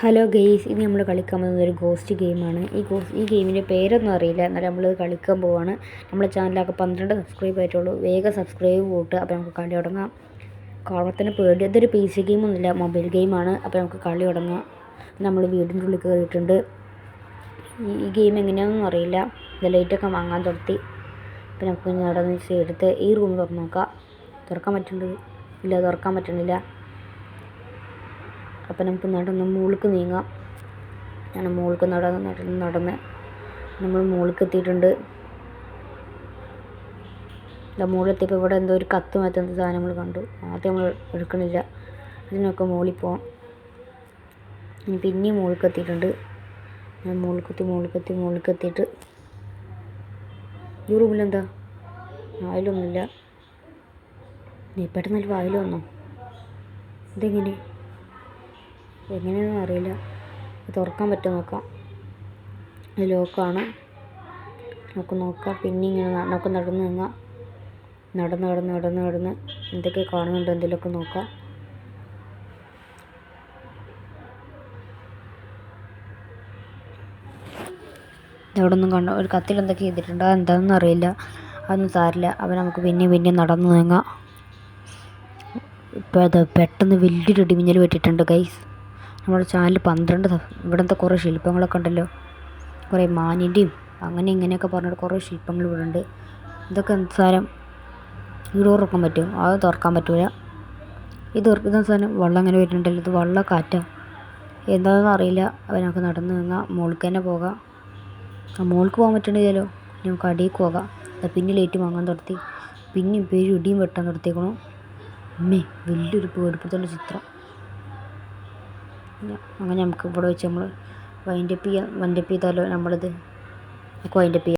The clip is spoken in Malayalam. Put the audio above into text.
ഹലോ ഗെയ്സ്, ഇനി നമ്മൾ കളിക്കാൻ പോകുന്നത് ഒരു ഗോസ്റ്റ് ഗെയിമാണ്. ഈ ഗെയിമിൻ്റെ പേരൊന്നും അറിയില്ല, എന്നാലും നമ്മൾ കളിക്കാൻ പോവാണ്. നമ്മുടെ ചാനലൊക്കെ 12 സബ്സ്ക്രൈബ് ആയിട്ടുള്ളൂ. വേഗം സബ്സ്ക്രൈബ് കൂട്ടുക. അപ്പോൾ നമുക്ക് കളി തുടങ്ങാം. കാണത്തിന് പേടി. ഇതൊരു PC ഗെയിമൊന്നുമില്ല, മൊബൈൽ ഗെയിമാണ്. അപ്പോൾ നമുക്ക് കളി തുടങ്ങാം. നമ്മൾ വീടിൻ്റെ ഉള്ളിൽ കയറിയിട്ടുണ്ട്. ഈ ഗെയിം എങ്ങനെയാണെന്നൊന്നും അറിയില്ല. ഇത് ലൈറ്റൊക്കെ വാങ്ങാൻ തുടത്തി. അപ്പോൾ നമുക്ക് നടന്ന് എടുത്ത് ഈ റൂം തുറന്ന് നോക്കാം. തുറക്കാൻ പറ്റുന്നുണ്ട്? ഇല്ല, തുറക്കാൻ പറ്റുന്നില്ല. അപ്പം നമുക്ക് നടന്ന് മുകളിലേക്ക് നീങ്ങാം. ഞാൻ മുകളിലേക്ക് നടന്ന് നമ്മൾ മുകളിലേക്ക് എത്തിയിട്ടുണ്ട്. മുകളിലെത്തിയപ്പോൾ ഇവിടെ എന്തോ ഒരു കത്ത് മാറ്റുന്ന സാധനം നമ്മൾ കണ്ടു. ആദ്യം നമ്മൾ എടുക്കണില്ല. ഇതിനൊക്കെ മുകളിൽ പോവാം. ഇനി പിന്നെയും മുകളിലേക്ക് എത്തിയിട്ടുണ്ട്. ഞാൻ മുകളിലേക്ക് എത്തിയിട്ട് ഈ റൂമിലെന്താ വായിലൊന്നുമില്ല. പെട്ടെന്ന് വായിൽ വന്നോ? എങ്ങനെയാണെന്ന് അറിയില്ല. തുറക്കാൻ പറ്റുമോ നോക്കാം. ഇത് ലോക്കാണ്. നമുക്ക് നോക്കാം. പിന്നെ ഇങ്ങനെ നമുക്ക് നടന്ന് നീങ്ങാം. നടന്ന് എന്തൊക്കെ കാണുന്നുണ്ട്, എന്തെങ്കിലുമൊക്കെ നോക്കാം. ഇതവിടെ ഒന്നും കണ്ടോ? ഒരു കത്തിൽ എന്തൊക്കെ ചെയ്തിട്ടുണ്ട്, അതെന്താണെന്ന് അറിയില്ല. അതൊന്നും സാരില്ല. അപ്പം നമുക്ക് പിന്നെ നടന്ന് നീങ്ങാം. ഇപ്പോൾ അത് പെട്ടെന്ന് വലിയൊരു ഇടിമിന്നൽ പറ്റിയിട്ടുണ്ട് ഗൈസ്. നമ്മുടെ ചാനൽ 12 ഇവിടുത്തെ കുറേ ശില്പങ്ങളൊക്കെ ഉണ്ടല്ലോ. കുറേ മാനിൻ്റെയും അങ്ങനെ ഇങ്ങനെയൊക്കെ പറഞ്ഞിട്ട് കുറേ ശില്പങ്ങൾ ഇവിടെ ഉണ്ട്. ഇതൊക്കെ സാധനം ഈ ഡോർ തുറക്കാൻ പറ്റുമോ? അത് തുറക്കാൻ പറ്റൂല. ഇതെന്താ സാധനം? വെള്ളം അങ്ങനെ വരുന്നുണ്ടല്ലോ. ഇത് വെള്ളം കാറ്റാ എന്താണെന്ന് അറിയില്ല. അപ്പോൾ നമുക്ക് നടന്ന് നീങ്ങാം. മുകളിലേക്ക് തന്നെ പോകാം. മുകളിലേക്ക് പോകാൻ പറ്റണില്ലല്ലോ. നമുക്ക് അടിയിലേക്ക് പോകാം. പിന്നെ ലൈറ്റ് വാങ്ങാൻ തുടത്തി. പിന്നെയും ഇടിയും വെട്ടാൻ തുടത്തിക്കണം. വലിയൊരു പേടിപ്പിച്ചുള്ള ചിത്രം. അങ്ങനെ നമുക്ക് ഇവിടെ വെച്ച് നമ്മൾ വൈൻഡപ്പ് ചെയ്താലോ? നമ്മളിത് വൈൻഡപ്പ് ചെയ്യാം.